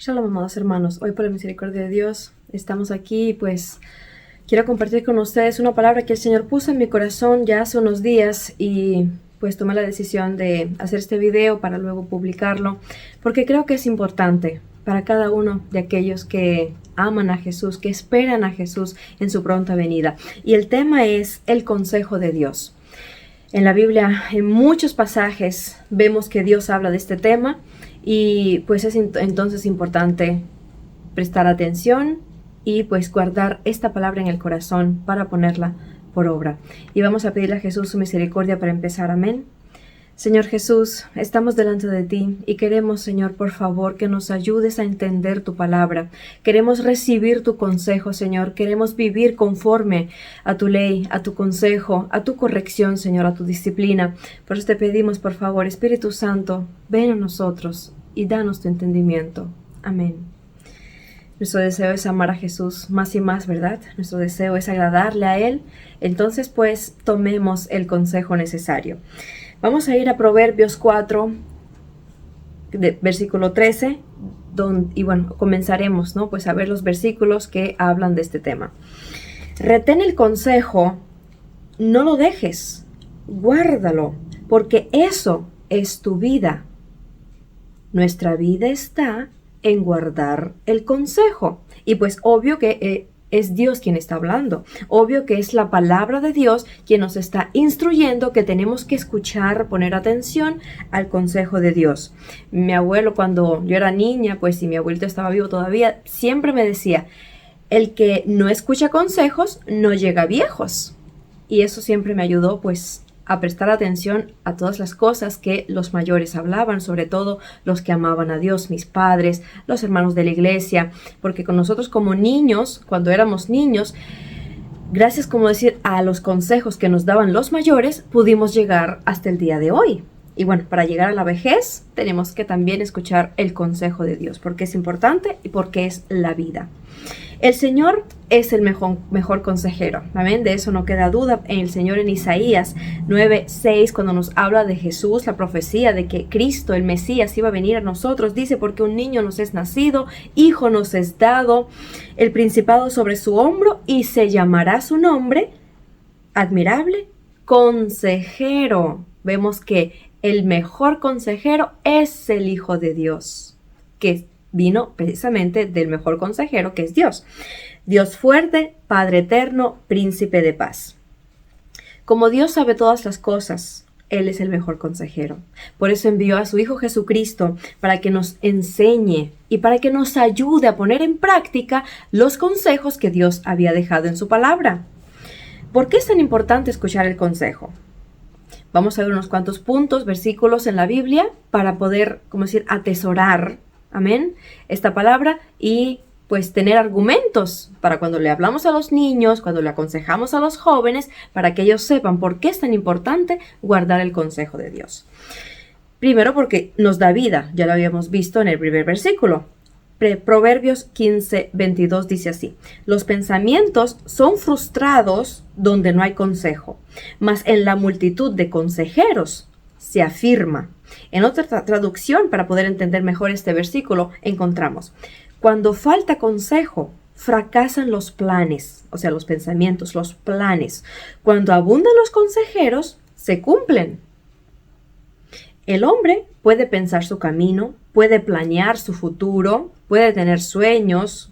Shalom, amados hermanos. Hoy, por la misericordia de Dios, estamos aquí y pues quiero compartir con ustedes una palabra que el Señor puso en mi corazón ya hace unos días y pues tomé la decisión de hacer este video para luego publicarlo porque creo que es importante para cada uno de aquellos que aman a Jesús, que esperan a Jesús en su pronta venida. Y el tema es el consejo de Dios. En la Biblia, en muchos pasajes, vemos que Dios habla de este tema y pues es entonces importante prestar atención y pues guardar esta palabra en el corazón para ponerla por obra. Y vamos a pedirle a Jesús su misericordia para empezar. Amén. Señor Jesús, estamos delante de ti y queremos, Señor, por favor, que nos ayudes a entender tu palabra. Queremos recibir tu consejo, Señor. Queremos vivir conforme a tu ley, a tu consejo, a tu corrección, Señor, a tu disciplina. Por eso te pedimos, por favor, Espíritu Santo, ven a nosotros y danos tu entendimiento. Amén. Nuestro deseo es amar a Jesús más y más, ¿verdad? Nuestro deseo es agradarle a Él. Entonces, pues, tomemos el consejo necesario. Vamos a ir a Proverbios 4, versículo 13, y bueno, comenzaremos, ¿no? Pues a ver los versículos que hablan de este tema. Retén el consejo, no lo dejes, guárdalo, porque eso es tu vida. Nuestra vida está en guardar el consejo. Y pues obvio que es Dios quien está hablando. Obvio que es la palabra de Dios quien nos está instruyendo que tenemos que escuchar, poner atención al consejo de Dios. Mi abuelo, cuando yo era niña, pues si mi abuelito estaba vivo todavía, siempre me decía, el que no escucha consejos no llega a viejos. Y eso siempre me ayudó pues a prestar atención a todas las cosas que los mayores hablaban, sobre todo los que amaban a Dios, mis padres, los hermanos de la iglesia, porque con nosotros como niños, cuando éramos niños, gracias, como decir, a los consejos que nos daban los mayores, pudimos llegar hasta el día de hoy. Y bueno, para llegar a la vejez, tenemos que también escuchar el consejo de Dios, porque es importante y porque es la vida. El Señor es el mejor consejero, amén, de eso no queda duda. El Señor en Isaías 9:6, cuando nos habla de Jesús, la profecía de que Cristo, el Mesías, iba a venir a nosotros, dice, porque un niño nos es nacido, hijo nos es dado, el principado sobre su hombro, y se llamará su nombre, admirable, consejero. Vemos que el mejor consejero es el Hijo de Dios, que vino precisamente del mejor consejero, que es Dios. Dios fuerte, Padre eterno, príncipe de paz. Como Dios sabe todas las cosas, Él es el mejor consejero. Por eso envió a su Hijo Jesucristo para que nos enseñe y para que nos ayude a poner en práctica los consejos que Dios había dejado en su palabra. ¿Por qué es tan importante escuchar el consejo? Vamos a ver unos cuantos puntos, versículos en la Biblia para poder, como decir, atesorar, amén, esta palabra y pues tener argumentos para cuando le hablamos a los niños, cuando le aconsejamos a los jóvenes, para que ellos sepan por qué es tan importante guardar el consejo de Dios. Primero porque nos da vida, ya lo habíamos visto en el primer versículo. Proverbios 15:22 dice así: los pensamientos son frustrados donde no hay consejo, mas en la multitud de consejeros se afirma. En otra traducción, para poder entender mejor este versículo, encontramos: cuando falta consejo, fracasan los planes, o sea, los pensamientos, los planes. Cuando abundan los consejeros, se cumplen. El hombre puede pensar su camino, puede planear su futuro, puede tener sueños,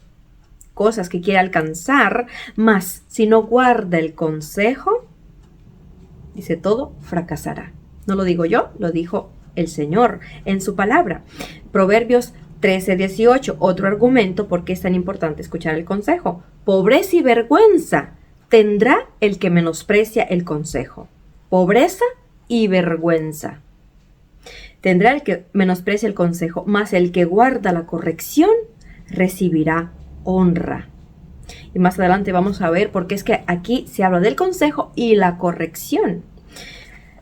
cosas que quiere alcanzar, mas si no guarda el consejo, dice, todo fracasará. No lo digo yo, lo dijo el Señor en su palabra. Proverbios 13:18, otro argumento por qué es tan importante escuchar el consejo. Pobreza y vergüenza tendrá el que menosprecia el consejo. Pobreza y vergüenza tendrá el que menosprecia el consejo, mas el que guarda la corrección recibirá honra. Y más adelante vamos a ver por qué es que aquí se habla del consejo y la corrección.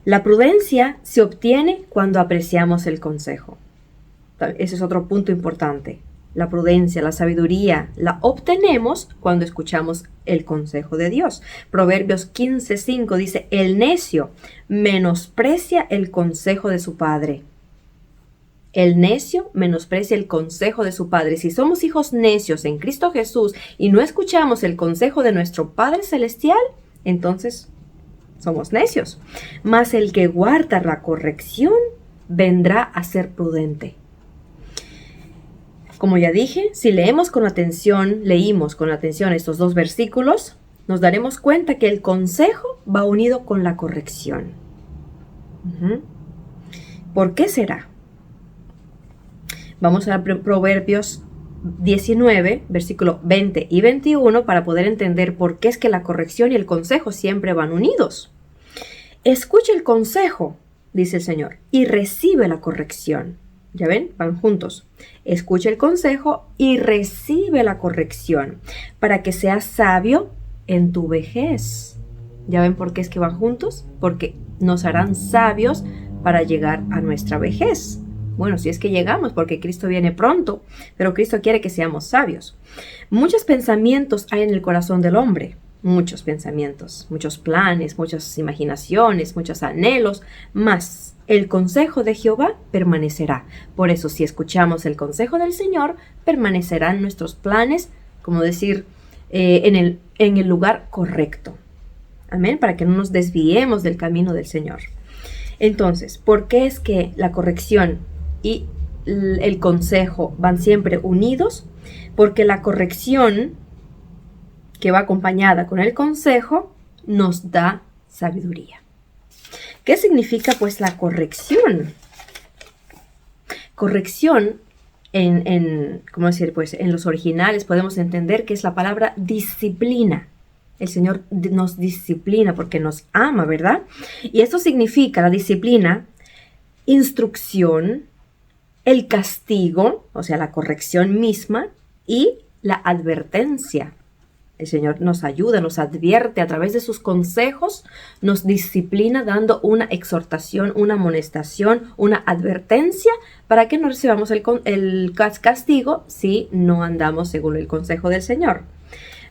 La prudencia se obtiene cuando apreciamos el consejo. Ese es otro punto importante. La prudencia, la sabiduría, la obtenemos cuando escuchamos el consejo de Dios. Proverbios 15:5 dice, el necio menosprecia el consejo de su padre. El necio menosprecia el consejo de su padre. Si somos hijos necios en Cristo Jesús y no escuchamos el consejo de nuestro Padre Celestial, entonces somos necios. Mas el que guarda la corrección vendrá a ser prudente. Como ya dije, si leímos con atención estos 2 versículos, nos daremos cuenta que el consejo va unido con la corrección. ¿Por qué será? Vamos a Proverbios 19, versículo 20 y 21 para poder entender por qué es que la corrección y el consejo siempre van unidos. Escucha el consejo, dice el Señor, y recibe la corrección. ¿Ya ven? Van juntos. Escucha el consejo y recibe la corrección para que seas sabio en tu vejez. ¿Ya ven por qué es que van juntos? Porque nos harán sabios para llegar a nuestra vejez. Bueno, si es que llegamos, porque Cristo viene pronto, pero Cristo quiere que seamos sabios. Muchos pensamientos hay en el corazón del hombre, muchos pensamientos, muchos planes, muchas imaginaciones, muchos anhelos, mas el consejo de Jehová permanecerá. Por eso, si escuchamos el consejo del Señor, permanecerán nuestros planes, como decir, en el lugar correcto. Amén, para que no nos desviemos del camino del Señor. Entonces, ¿por qué es que la corrección y el consejo van siempre unidos? Porque la corrección que va acompañada con el consejo nos da sabiduría. ¿Qué significa pues la corrección? Corrección ¿cómo decir? Pues en los originales podemos entender que es la palabra disciplina. El Señor nos disciplina porque nos ama, ¿verdad? Y esto significa la disciplina, instrucción, el castigo, o sea, la corrección misma, y la advertencia. El Señor nos ayuda, nos advierte a través de sus consejos, nos disciplina dando una exhortación, una amonestación, una advertencia para que no recibamos el castigo si no andamos según el consejo del Señor.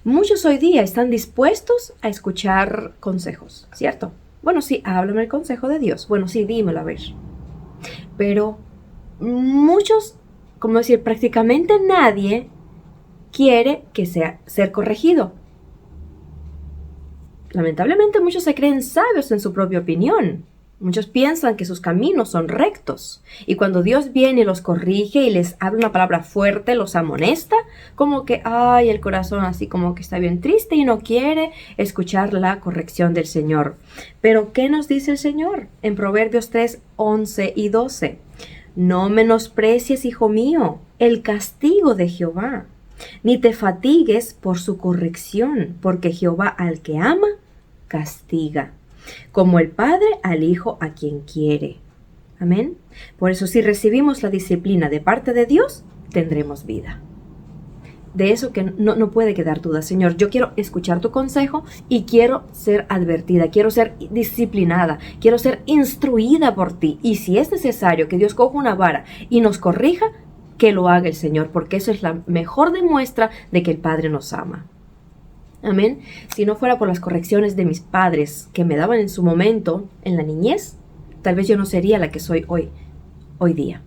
Muchos hoy día están dispuestos a escuchar consejos, ¿cierto? Bueno, sí, háblame el consejo de Dios. Bueno, sí, dímelo a ver. Pero muchos, como decir, prácticamente nadie quiere que ser corregido. Lamentablemente muchos se creen sabios en su propia opinión. Muchos piensan que sus caminos son rectos. Y cuando Dios viene y los corrige y les habla una palabra fuerte, los amonesta, como que, el corazón así como que está bien triste y no quiere escuchar la corrección del Señor. Pero, ¿qué nos dice el Señor? En Proverbios 3, 11 y 12. No menosprecies, hijo mío, el castigo de Jehová, ni te fatigues por su corrección, porque Jehová al que ama, castiga, como el Padre al Hijo a quien quiere. Amén. Por eso, si recibimos la disciplina de parte de Dios, tendremos vida. De eso que no puede quedar duda. Señor, yo quiero escuchar tu consejo y quiero ser advertida, quiero ser disciplinada, quiero ser instruida por ti. Y si es necesario que Dios coja una vara y nos corrija, que lo haga el Señor, porque eso es la mejor demuestra de que el Padre nos ama. Amén. Si no fuera por las correcciones de mis padres que me daban en su momento, en la niñez, tal vez yo no sería la que soy hoy día.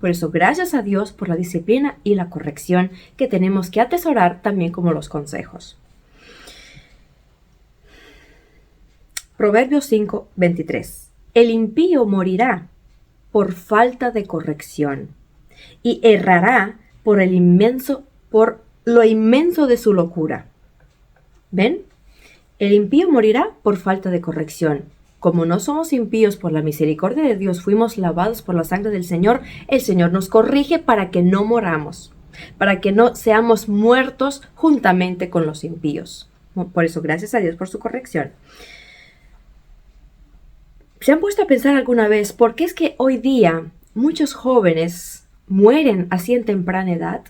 Por eso, gracias a Dios por la disciplina y la corrección que tenemos que atesorar también como los consejos. Proverbios 5, 23. El impío morirá por falta de corrección y errará por lo inmenso de su locura. ¿Ven? El impío morirá por falta de corrección. Como no somos impíos, por la misericordia de Dios fuimos lavados por la sangre del Señor, el Señor nos corrige para que no moramos, para que no seamos muertos juntamente con los impíos. Por eso, gracias a Dios por su corrección. ¿Se han puesto a pensar alguna vez por qué es que hoy día muchos jóvenes mueren así en temprana edad?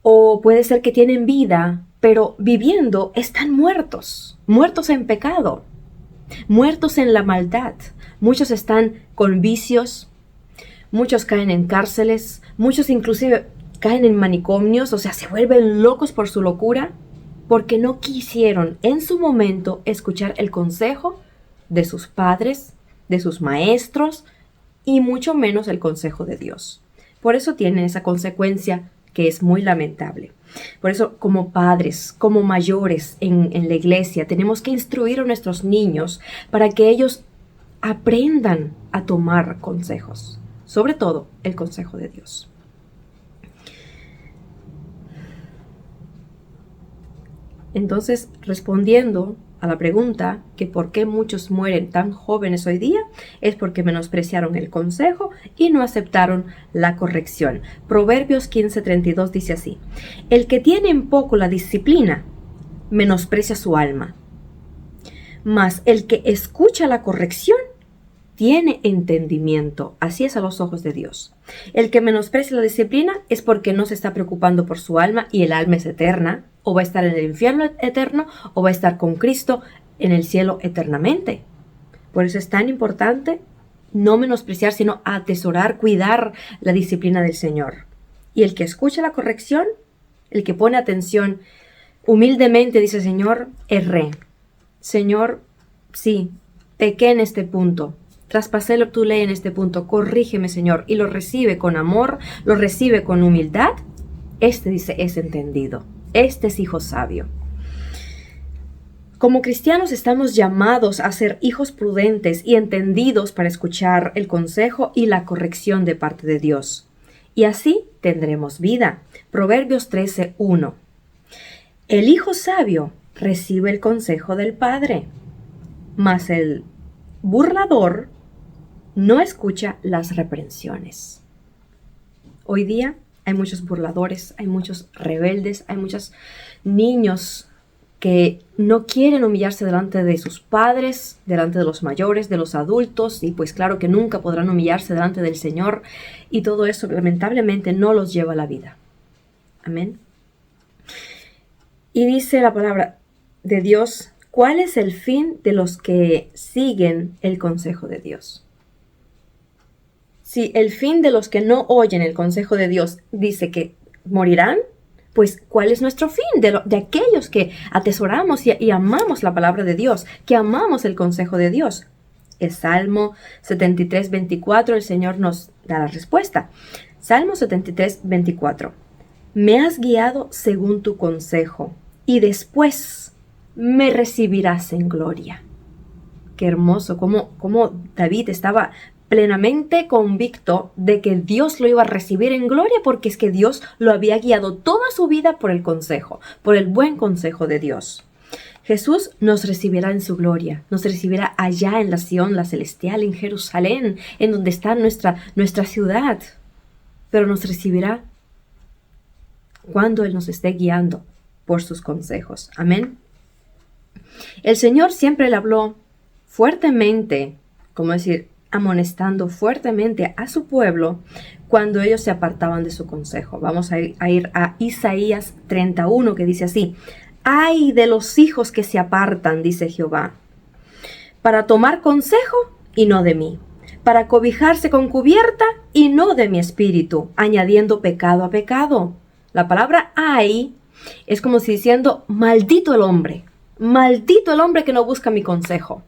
O puede ser que tienen vida, pero viviendo están muertos en pecado, muertos en la maldad. Muchos están con vicios, muchos caen en cárceles, muchos inclusive caen en manicomios, o sea, se vuelven locos por su locura, porque no quisieron en su momento escuchar el consejo de sus padres, de sus maestros, y mucho menos el consejo de Dios. Por eso tiene esa consecuencia que es muy lamentable. Por eso, como padres, como mayores en la iglesia, tenemos que instruir a nuestros niños para que ellos aprendan a tomar consejos, sobre todo el consejo de Dios. Entonces, respondiendo a la pregunta que por qué muchos mueren tan jóvenes hoy día, es porque menospreciaron el consejo y no aceptaron la corrección. Proverbios 15:32 dice así: el que tiene en poco la disciplina, menosprecia su alma, mas el que escucha la corrección tiene entendimiento. Así es a los ojos de Dios. El que menosprecia la disciplina es porque no se está preocupando por su alma, y el alma es eterna, o va a estar en el infierno eterno, o va a estar con Cristo en el cielo eternamente. Por eso es tan importante no menospreciar, sino atesorar, cuidar la disciplina del Señor. Y el que escucha la corrección, el que pone atención humildemente, dice: Señor, erré. Señor, sí, pequé en este punto. Traspasé tu ley en este punto, corrígeme, Señor, y lo recibe con amor, lo recibe con humildad. Este, dice, es entendido. Este es hijo sabio. Como cristianos estamos llamados a ser hijos prudentes y entendidos para escuchar el consejo y la corrección de parte de Dios. Y así tendremos vida. Proverbios 13:1. El hijo sabio recibe el consejo del padre, mas el burlador no escucha las reprensiones. Hoy día hay muchos burladores, hay muchos rebeldes, hay muchos niños que no quieren humillarse delante de sus padres, delante de los mayores, de los adultos, y pues claro que nunca podrán humillarse delante del Señor, y todo eso lamentablemente no los lleva a la vida. Amén. Y dice la palabra de Dios: ¿cuál es el fin de los que siguen el consejo de Dios? Si el fin de los que no oyen el consejo de Dios dice que morirán, pues ¿cuál es nuestro fin? De aquellos que atesoramos y amamos la palabra de Dios, que amamos el consejo de Dios. Es Salmo 73:24, el Señor nos da la respuesta. Salmo 73:24. Me has guiado según tu consejo, y después me recibirás en gloria. Qué hermoso, cómo David estaba plenamente convicto de que Dios lo iba a recibir en gloria, porque es que Dios lo había guiado toda su vida por el consejo, por el buen consejo de Dios. Jesús nos recibirá en su gloria, nos recibirá allá en la Sión, la celestial, en Jerusalén, en donde está nuestra ciudad, pero nos recibirá cuando Él nos esté guiando por sus consejos. Amén. El Señor siempre le habló fuertemente, como decir, amonestando fuertemente a su pueblo cuando ellos se apartaban de su consejo. Vamos a ir a Isaías 31, que dice así: ¡ay de los hijos que se apartan, dice Jehová, para tomar consejo y no de mí, para cobijarse con cubierta y no de mi espíritu, añadiendo pecado a pecado! La palabra ay es como si diciendo: maldito el hombre que no busca mi consejo.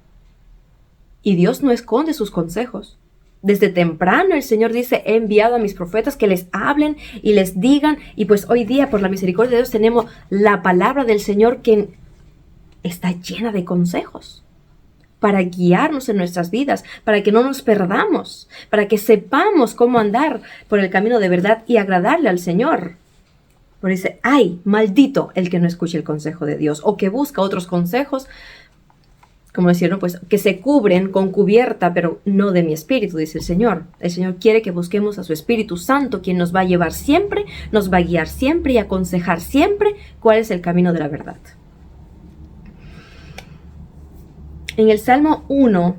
Y Dios no esconde sus consejos. Desde temprano el Señor dice: he enviado a mis profetas que les hablen y les digan. Y pues hoy día, por la misericordia de Dios, tenemos la palabra del Señor, que está llena de consejos para guiarnos en nuestras vidas, para que no nos perdamos, para que sepamos cómo andar por el camino de verdad y agradarle al Señor. Por eso dice: ay, maldito el que no escuche el consejo de Dios, o que busca otros consejos, como decir, ¿no? Pues que se cubren con cubierta, pero no de mi espíritu, dice el Señor. El Señor quiere que busquemos a su Espíritu Santo, quien nos va a llevar siempre, nos va a guiar siempre y aconsejar siempre cuál es el camino de la verdad. En el Salmo 1,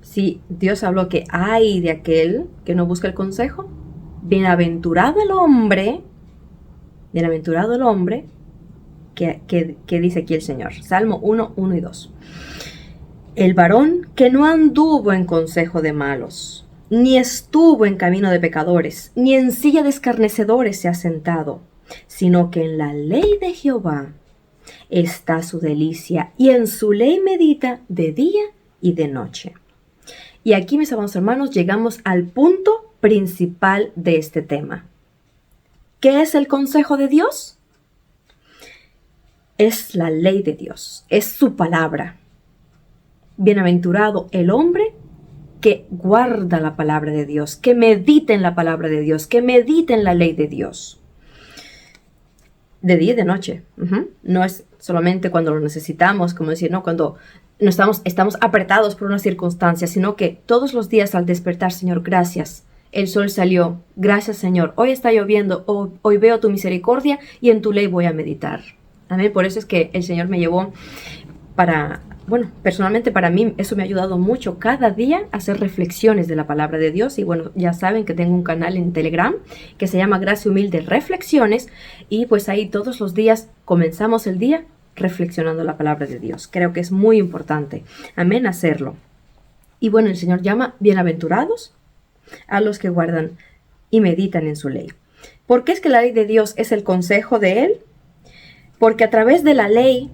sí, Dios habló que ay de aquel que no busca el consejo. Bienaventurado el hombre que dice aquí el Señor. Salmo 1, 1 y 2. El varón que no anduvo en consejo de malos, ni estuvo en camino de pecadores, ni en silla de escarnecedores se ha sentado, sino que en la ley de Jehová está su delicia, y en su ley medita de día y de noche. Y aquí, mis amados hermanos, llegamos al punto principal de este tema. ¿Qué es el consejo de Dios? Es la ley de Dios, es su palabra. Bienaventurado el hombre que guarda la palabra de Dios, que medita en la palabra de Dios, que medita en la ley de Dios. De día y de noche. No es solamente cuando lo necesitamos, como decir, no, cuando no estamos apretados por una circunstancia, sino que todos los días al despertar, Señor, gracias. El sol salió, gracias, Señor. Hoy está lloviendo, hoy veo tu misericordia y en tu ley voy a meditar. Amén. Por eso es que el Señor me llevó personalmente para mí eso me ha ayudado mucho cada día a hacer reflexiones de la palabra de Dios. Y bueno, ya saben que tengo un canal en Telegram que se llama Gracia Humilde Reflexiones. Y pues ahí todos los días comenzamos el día reflexionando la palabra de Dios. Creo que es muy importante, amén, hacerlo. Y bueno, el Señor llama bienaventurados a los que guardan y meditan en su ley. ¿Por qué es que la ley de Dios es el consejo de Él? Porque a través de la ley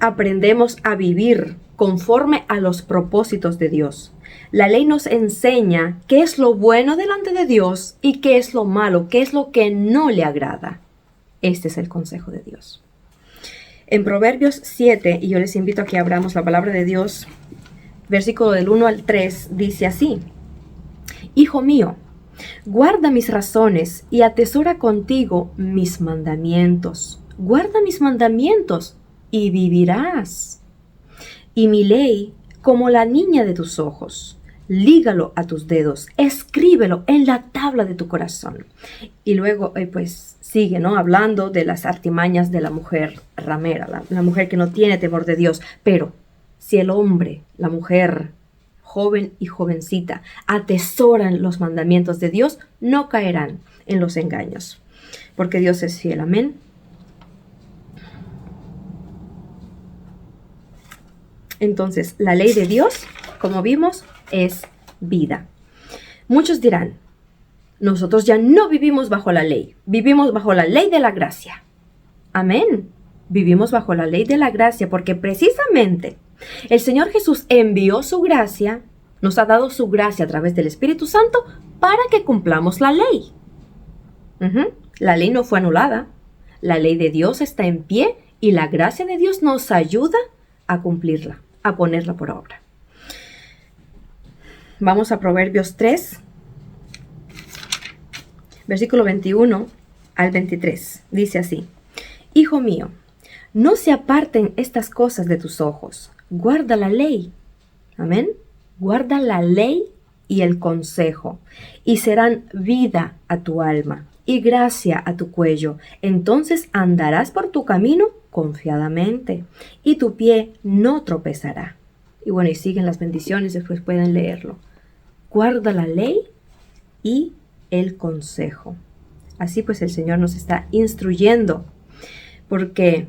aprendemos a vivir conforme a los propósitos de Dios. La ley nos enseña qué es lo bueno delante de Dios y qué es lo malo, qué es lo que no le agrada. Este es el consejo de Dios. En Proverbios 7, y yo les invito a que abramos la palabra de Dios, versículo del 1 al 3, dice así: Hijo mío, guarda mis razones y atesora contigo mis mandamientos. Guarda mis mandamientos y vivirás. Y mi ley como la niña de tus ojos. Lígalo a tus dedos, escríbelo en la tabla de tu corazón. Y luego pues sigue, ¿no? Hablando de las artimañas de la mujer ramera, la mujer que no tiene temor de Dios. Pero si el hombre, la mujer, joven y jovencita, atesoran los mandamientos de Dios, no caerán en los engaños. Porque Dios es fiel, amén. Entonces, la ley de Dios, como vimos, es vida. Muchos dirán, nosotros ya no vivimos bajo la ley, vivimos bajo la ley de la gracia. Amén. Vivimos bajo la ley de la gracia porque precisamente el Señor Jesús envió su gracia, nos ha dado su gracia a través del Espíritu Santo para que cumplamos la ley. La ley no fue anulada, la ley de Dios está en pie y la gracia de Dios nos ayuda a cumplirla, a ponerla por obra. Vamos a Proverbios 3, versículo 21 al 23. Dice así: Hijo mío, no se aparten estas cosas de tus ojos. Guarda la ley. Amén. Guarda la ley y el consejo, y serán vida a tu alma y gracia a tu cuello. Entonces andarás por tu camino confiadamente, y tu pie no tropezará. Y bueno, y siguen las bendiciones, después pueden leerlo. Guarda la ley y el consejo. Así pues el Señor nos está instruyendo, porque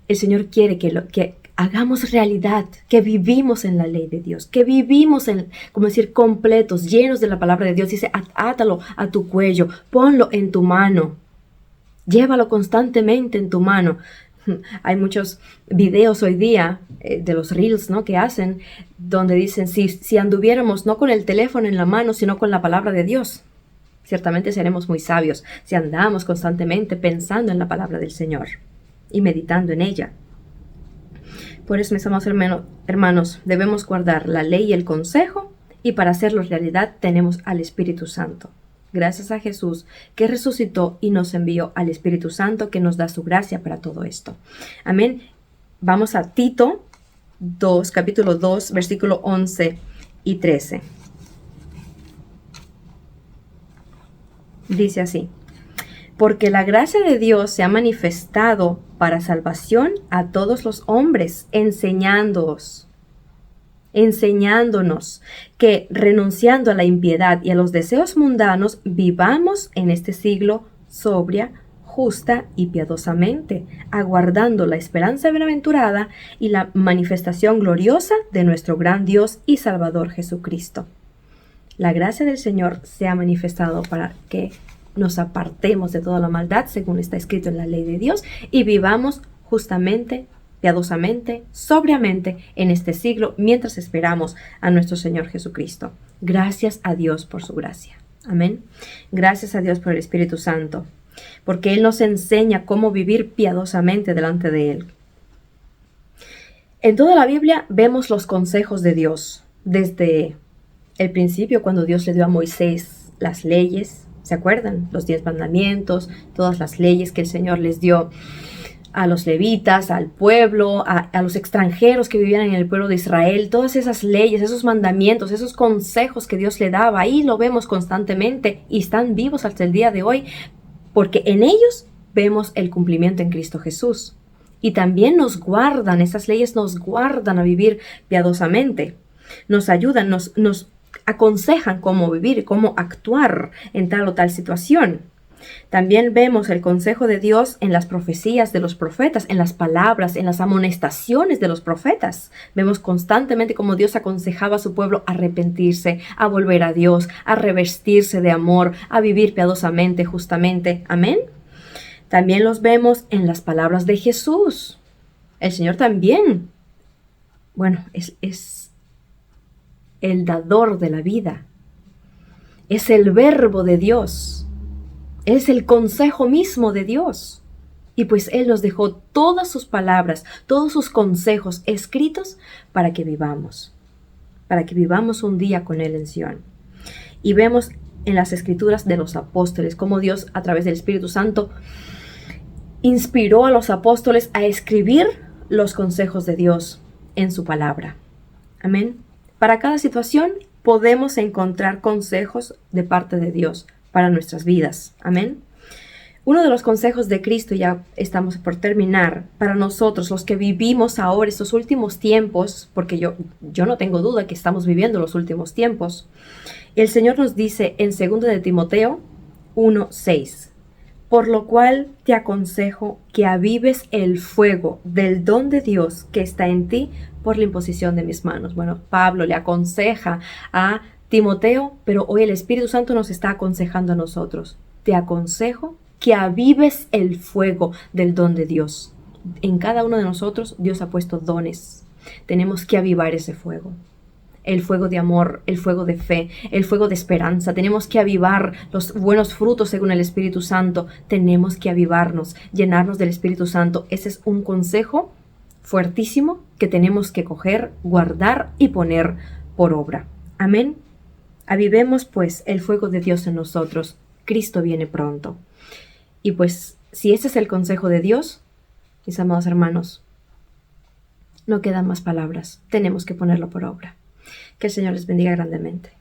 el Señor quiere que hagamos realidad, que vivimos en la ley de Dios, que vivimos como decir, completos, llenos de la palabra de Dios. Dice, átalo a tu cuello, ponlo en tu mano, llévalo constantemente en tu mano. Hay muchos videos hoy día de los reels, ¿no?, que hacen, donde dicen, si anduviéramos no con el teléfono en la mano, sino con la palabra de Dios, ciertamente seremos muy sabios si andamos constantemente pensando en la palabra del Señor y meditando en ella. Por eso, mis amados hermanos, debemos guardar la ley y el consejo, y para hacerlo realidad tenemos al Espíritu Santo. Gracias a Jesús que resucitó y nos envió al Espíritu Santo que nos da su gracia para todo esto. Amén. Vamos a Tito 2, capítulo 2, versículo 11 y 13. Dice así: Porque la gracia de Dios se ha manifestado para salvación a todos los hombres, enseñándonos que, renunciando a la impiedad y a los deseos mundanos, vivamos en este siglo sobria, justa y piadosamente, aguardando la esperanza bienaventurada y la manifestación gloriosa de nuestro gran Dios y Salvador Jesucristo. La gracia del Señor se ha manifestado para que nos apartemos de toda la maldad, según está escrito en la ley de Dios, y vivamos justamente, piadosamente, sobriamente en este siglo, mientras esperamos a nuestro Señor Jesucristo. Gracias a Dios por su gracia. Amén. Gracias a Dios por el Espíritu Santo, porque Él nos enseña cómo vivir piadosamente delante de Él. En toda la Biblia vemos los consejos de Dios, desde el principio, cuando Dios le dio a Moisés las leyes, ¿se acuerdan? Los 10 mandamientos, todas las leyes que el Señor les dio a los levitas, al pueblo, a los extranjeros que vivían en el pueblo de Israel, todas esas leyes, esos mandamientos, esos consejos que Dios le daba, ahí lo vemos constantemente y están vivos hasta el día de hoy, porque en ellos vemos el cumplimiento en Cristo Jesús. Y también nos guardan, esas leyes nos guardan a vivir piadosamente, nos ayudan, nos aconsejan cómo vivir, cómo actuar en tal o tal situación. También vemos el consejo de Dios en las profecías de los profetas, en las palabras, en las amonestaciones de los profetas. Vemos constantemente cómo Dios aconsejaba a su pueblo a arrepentirse, a volver a Dios, a revestirse de amor, a vivir piadosamente, justamente. Amén. También los vemos en las palabras de Jesús. El Señor también, es el dador de la vida. Es el verbo de Dios. Es el consejo mismo de Dios. Y pues Él nos dejó todas sus palabras, todos sus consejos escritos para que vivamos un día con Él en Sion. Y vemos en las escrituras de los apóstoles cómo Dios, a través del Espíritu Santo, inspiró a los apóstoles a escribir los consejos de Dios en su palabra. Amén. Para cada situación podemos encontrar consejos de parte de Dios para nuestras vidas. Amén. Uno de los consejos de Cristo, ya estamos por terminar, para nosotros, los que vivimos ahora estos últimos tiempos, porque yo no tengo duda que estamos viviendo los últimos tiempos. El Señor nos dice en 2 de Timoteo 1:6, por lo cual te aconsejo que avives el fuego del don de Dios que está en ti por la imposición de mis manos. Bueno, Pablo le aconseja a Timoteo, pero hoy el Espíritu Santo nos está aconsejando a nosotros. Te aconsejo que avives el fuego del don de Dios. En cada uno de nosotros Dios ha puesto dones. Tenemos que avivar ese fuego. El fuego de amor, el fuego de fe, el fuego de esperanza. Tenemos que avivar los buenos frutos según el Espíritu Santo. Tenemos que avivarnos, llenarnos del Espíritu Santo. Ese es un consejo fuertísimo que tenemos que coger, guardar y poner por obra. Amén. Avivemos pues el fuego de Dios en nosotros. Cristo viene pronto. Y pues, si ese es el consejo de Dios, mis amados hermanos, no quedan más palabras. Tenemos que ponerlo por obra. Que el Señor les bendiga grandemente.